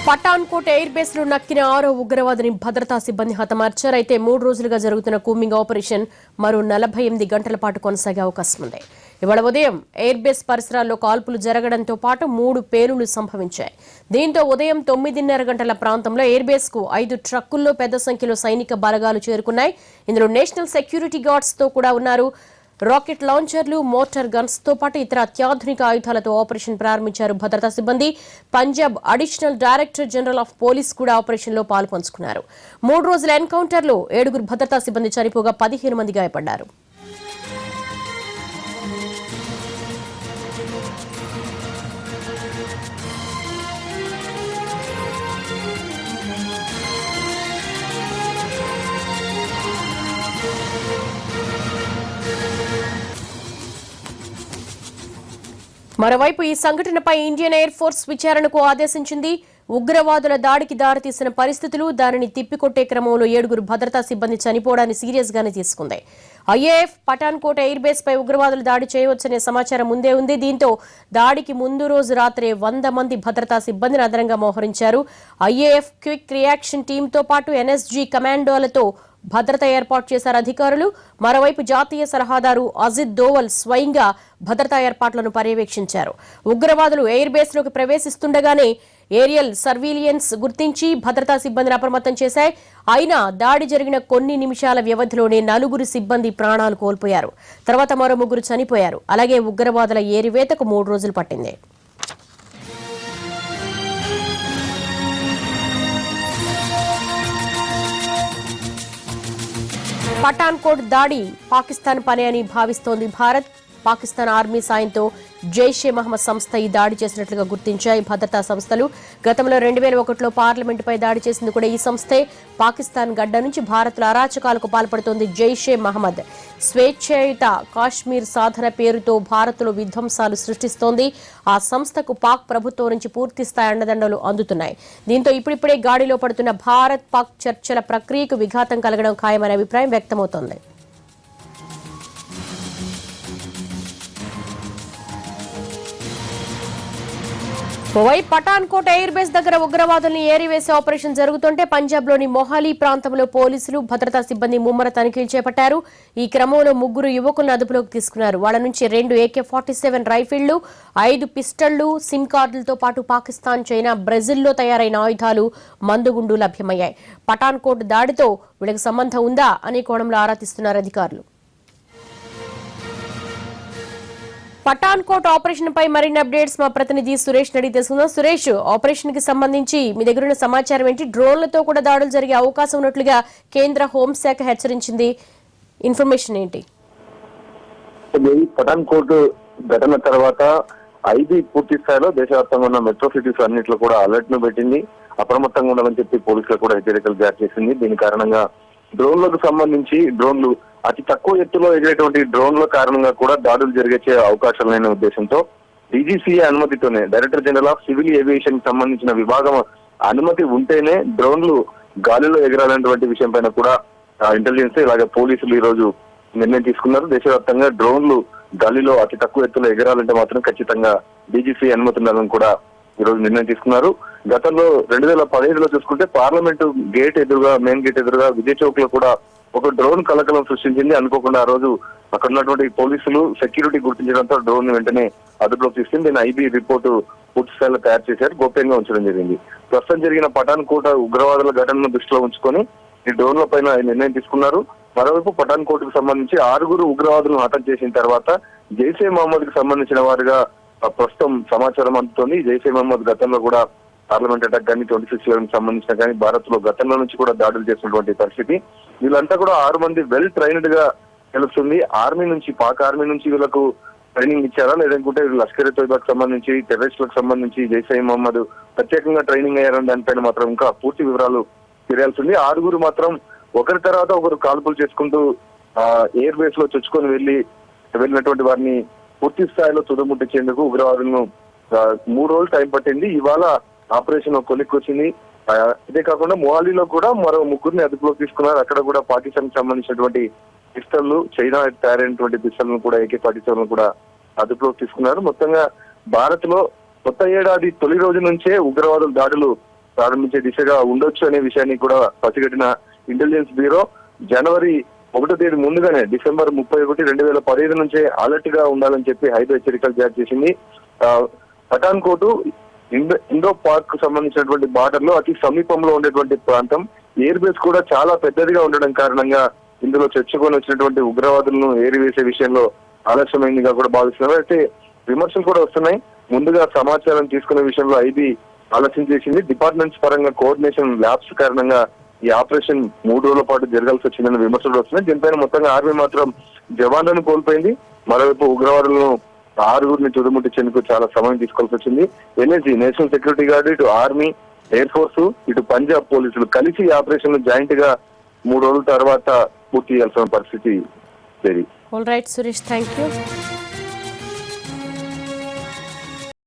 Pathankot air base లో నక్కిన 6వ ఉగ్రవాదిని భద్రతా సిబ్బంది హతమార్చారు. అయితే 3 రోజులుగా జరుగుతున్న కూంబింగ్ ఆపరేషన్ మరో 48 గంటల పాటు కొనసాగే అవకాశం ఉంది. ఇవాళ ఉదయం ఎయిర్ బేస్ పరిసరాల్లో కాల్పులు జరగడంతో పాటు 3 పేలుళ్లు సంభవించాయి. దీంతో ఉదయం 9:30 గంటల ప్రాంతంలో ఎయిర్ బేస్ కు 5 ట్రక్కుల్లో పెద్ద సంఖ్యలో సైనిక బలగాలు చేరుకున్నాయి. ఇందులో నేషనల్ సెక్యూరిటీ గార్డ్స్ తో కూడా ఉన్నారు. రాకెట్ లాంచర్లు, మోటార్ గన్స్ తో పాటు ఇతర అత్యాధునిక ఆయుధాలతో ఆపరేషన్ ప్రారంభించారు భద్రతా సిబ్బంది. Punjab additional director general of police కూడా ఆపరేషన్ లో పాల్పంచుకున్నారు. 3 రోజుల ఎన్కౌంటర్ లో 7 భద్రతా సిబ్బంది చనిపోగా 15 మంది గాయపడ్డారు. మరోవైపు ఈ సంఘటనపై ఇండియన్ ఎయిర్ ఫోర్స్ విచారణకు ఆదేశించింది. ఉగ్రవాదుల దాడికి దారితీసిన పరిస్థితులు, దానిని తిప్పికొట్టే క్రమంలో 7 భద్రతా సిబ్బంది చనిపోవడాన్ని సీరియస్ గానే తీసుకుంది. ఐఏఎఫ్ పఠాన్కోట్ ఎయిర్ బేస్ పై ఉగ్రవాదులు దాడి చేయవచ్చనే సమాచారం ముందే ఉంది. దీంతో దాడికి ముందు రోజు రాత్రే 100 మంది భద్రతా సిబ్బందిని అదనంగా మోహరించారు. ఐఏఎఫ్ క్విక్ రియాక్షన్ టీంతో పాటు ఎన్ఎస్జీ కమాండోలతో భద్రత ఏర్పాటు చేశారు అధికారులు. మరోవైపు జాతీయ సలహాదారు అజిత్ దోవల్ స్వయంగా భద్రతా ఏర్పాట్లను పర్యవేక్షించారు. ఉగ్రవాదులు ఎయిర్ బేస్ లోకి ప్రవేశిస్తుండగానే ఏరియల్ సర్వీలియన్స్ గుర్తించి భద్రతా సిబ్బందిని అప్రమత్తం చేశాయి. అయినా దాడి జరిగిన కొన్ని నిమిషాల వ్యవధిలోనే 4 సిబ్బంది ప్రాణాలు కోల్పోయారు. తర్వాత మరో 3 చనిపోయారు. అలాగే ఉగ్రవాదుల ఏరివేతకు 3 రోజులు పట్టింది. పఠాన్కోట్ దాడి పాకిస్తాన్ పనే అని భావిస్తోంది భారత్. పాకిస్తాన్ ఆర్మీ సాయంతో జైషే మహమ్మద్ సంస్థ ఈ దాడి చేసినట్లుగా గుర్తించాయి భద్రతా సంస్థలు. గతంలో 2001లో పార్లమెంటుపై దాడి చేసింది కూడా ఈ సంస్థే. పాకిస్తాన్ గడ్డ నుంచి భారత్లో అరాచకాలకు పాల్పడుతోంది జైషే మహమ్మద్. స్వేచ్ఛాయుత కాశ్మీర్ సాధన పేరుతో భారత్లో విధ్వంసాలు సృష్టిస్తోంది. ఆ సంస్థకు పాక్ ప్రభుత్వం నుంచి పూర్తిస్థాయి అండదండలు అందుతున్నాయి. దీంతో ఇప్పుడిప్పుడే గాడిలో పడుతున్న భారత్ పాక్ చర్చల ప్రక్రియకు విఘాతం కలగడం ఖాయమనే అభిప్రాయం వ్యక్తమవుతోంది. ఓవైపు పఠాన్కోట్ ఎయిర్ బేస్ దగ్గర ఉగ్రవాదుల్ని ఏరివేసే ఆపరేషన్ జరుగుతుంటే పంజాబ్లోని మొహాలీ ప్రాంతంలో పోలీసులు, భద్రతా సిబ్బంది ముమ్మర తనిఖీలు చేపట్టారు. ఈ క్రమంలో 3 యువకులను అదుపులోకి తీసుకున్నారు. వాళ్ల నుంచి 2 AK-47 రైఫిళ్లు, 5 పిస్టళ్లు, సిమ్ కార్డులతో పాటు పాకిస్తాన్, చైనా, బ్రెజిల్లో తయారైన ఆయుధాలు, మందుగుండు లభ్యమయ్యాయి. పఠాన్కోట్ దాడితో వీళ్ళకి సంబంధం ఉందా అనే కోణంలో ఆరా తీస్తున్నారు అధికారులు. పఠాన్కోట్ ఆపరేషన్ పై మరిన్ని అప్డేట్స్ మా ప్రతినిధి సురేష్ అడిగి తెలుసుకుందాం. సురేష్, ఆపరేషన్ కి సంబంధించి మీ దగ్గర ఉన్న సమాచారం ఏంటి? డ్రోన్లతో కూడా దాడులు జరిగే అవకాశం ఉన్నట్లుగా కేంద్ర హోంశాఖ హెచ్చరించింది. ఇన్ఫర్మేషన్ ఏంటి? పఠాన్కోట్ ఘటన తర్వాత ఐబీ పూర్తి స్థాయిలో దేశవ్యాప్తంగా ఉన్న మెట్రో సిటీస్ అన్నింటిలో కూడా అలర్ట్ ను పెట్టింది. అప్రమత్తంగా ఉండాలని చెప్పి పోలీసులు కూడా హెచ్చరికలు జారీ చేసింది. దీని కారణంగా డ్రోన్లకు సంబంధించి డ్రోన్లు అతి తక్కువ ఎత్తులో ఎగిరేటువంటి డ్రోన్ల కారణంగా కూడా దాడులు జరిగే అవకాశాలైన ఉద్దేశంతో డీజీసీఏ అనుమతితోనే, director general of civil aviation కి సంబంధించిన విభాగం అనుమతి ఉంటేనే డ్రోన్లు గాలిలో ఎగరాలనేటువంటి విషయం పైన కూడా ఇంటెలిజెన్స్ ఇలాగే పోలీసులు ఈ రోజు నిర్ణయం తీసుకున్నారు. దేశవ్యాప్తంగా డ్రోన్లు గాలిలో అతి తక్కువ ఎత్తులో ఎగరాలంటే మాత్రం ఖచ్చితంగా డీజీసీఏ అనుమతి ఉండాలని కూడా ఈ రోజు నిర్ణయం తీసుకున్నారు. గతంలో 2015లో చూసుకుంటే పార్లమెంటు గేట్ ఎదురుగా, మెయిన్ గేట్ ఎదురుగా విజయ్ చౌక్ లో కూడా ఒక డ్రోన్ కలకలం సృష్టించింది. అనుకోకుండా ఆ రోజు అక్కడ ఉన్నటువంటి పోలీసులు సెక్యూరిటీ గుర్తించడంతో డ్రోన్ ని వెంటనే అదుపులోకి తీసుకుని దీని ఐబీ రిపోర్టు పూర్తి స్థాయిలో తయారు చేశారు, గోప్యంగా ఉంచడం జరిగింది. ప్రస్తుతం జరిగిన పఠాన్కోట్ ఉగ్రవాదుల ఘటనను దృష్టిలో ఉంచుకొని ఈ డ్రోన్ల పైన నిర్ణయం తీసుకున్నారు. మరోవైపు పఠాన్కోట్ కు సంబంధించి 6 ఉగ్రవాదులను హతం చేసిన తర్వాత జైషే మహమ్మద్ కి సంబంధించిన వారుగా ప్రస్తుతం సమాచారం అందుతోంది. జైషే మహమ్మద్ గతంలో కూడా పార్లమెంట్ అటాక్ కానీ 26/11 సంబంధించిన కానీ భారత్ లో గతంలో నుంచి కూడా దాడులు చేసినటువంటి పరిస్థితి. వీళ్ళంతా కూడా 6 మంది వెల్ ట్రైన్డ్ గా తెలుస్తుంది. ఆర్మీ నుంచి, పాక్ ఆర్మీ నుంచి వీళ్ళకు ట్రైనింగ్ ఇచ్చారా, లేదంటే లష్కర్ ఎ తోయిబాకు సంబంధించి, టెర్రరిస్టులకు సంబంధించి జైషే మహమ్మద్ ప్రత్యేకంగా ట్రైనింగ్ అయ్యారని దానిపైన మాత్రం ఇంకా పూర్తి వివరాలు తెలియాల్సింది. 6 మాత్రం ఒకరి తర్వాత ఒకరు కాల్పులు చేసుకుంటూ ఎయిర్ బేస్ లో చొచ్చుకొని వెళ్ళినటువంటి వారిని పూర్తి స్థాయిలో తుదముట్టించేందుకు ఉగ్రవాదులను 3 రోజులు టైం పట్టింది. ఇవాళ ఆపరేషన్ కొలిక్కి వచ్చింది. ఇదే కాకుండా మొహాలీలో కూడా మరో 3 అదుపులోకి తీసుకున్నారు. అక్కడ కూడా పాకిస్తాన్ కి సంబంధించినటువంటి పిస్టళ్లు, చైనా తయారైనటువంటి పిస్టళ్లను కూడా AK-47 కూడా అదుపులోకి తీసుకున్నారు. మొత్తంగా భారత్ లో కొత్త ఏడాది తొలి రోజు నుంచే ఉగ్రవాదుల దాడులు ప్రారంభించే దిశగా ఉండొచ్చు అనే విషయాన్ని కూడా పసిగట్టిన ఇంటెలిజెన్స్ బ్యూరో జనవరి 1వ తేదీ ముందుగానే డిసెంబర్ 31, 2015 నుంచే అలర్ట్ గా ఉండాలని చెప్పి హైదరాబాద్ హెచ్చరికలు జారీ చేసింది. పఠాన్కోట్ ఇండో పార్క్ కు సంబంధించినటువంటి బార్డర్ లో అతి సమీపంలో ఉండేటువంటి ప్రాంతం. ఎయిర్ బేస్ కూడా చాలా పెద్దదిగా ఉండడం కారణంగా ఇందులో చర్చకొని వచ్చినటువంటి ఉగ్రవాదులను ఏరివేసే విషయంలో ఆలస్యమైందిగా కూడా భావిస్తున్నారు. అయితే విమర్శలు కూడా వస్తున్నాయి. ముందుగా సమాచారం తీసుకునే విషయంలో ఐబీ ఆలస్యం చేసింది. డిపార్ట్మెంట్స్ పరంగా కోఆర్డినేషన్ ల్యాబ్స్ కారణంగా ఈ ఆపరేషన్ 3 రోజుల పాటు జరగాల్సి వచ్చిందని విమర్శలు వస్తున్నాయి. దీనిపైన మొత్తంగా ఆర్మీ మాత్రం జవాన్లను కోల్పోయింది. మరోవైపు ఉగ్రవాదులను 6గురిని తుదముట్టించేందుకు చాలా సమయం తీసుకోవాల్సి వచ్చింది. ఎన్ఎస్జీ, నేషనల్ సెక్యూరిటీ గార్డ్, ఇటు ఆర్మీ, ఎయిర్ ఫోర్స్, ఇటు పంజాబ్ పోలీసులు కలిసి ఈ ఆపరేషన్ జాయింట్ గా 3 రోజుల తర్వాత పూర్తి చేయాల్సిన పరిస్థితి. All right Suresh, thank you.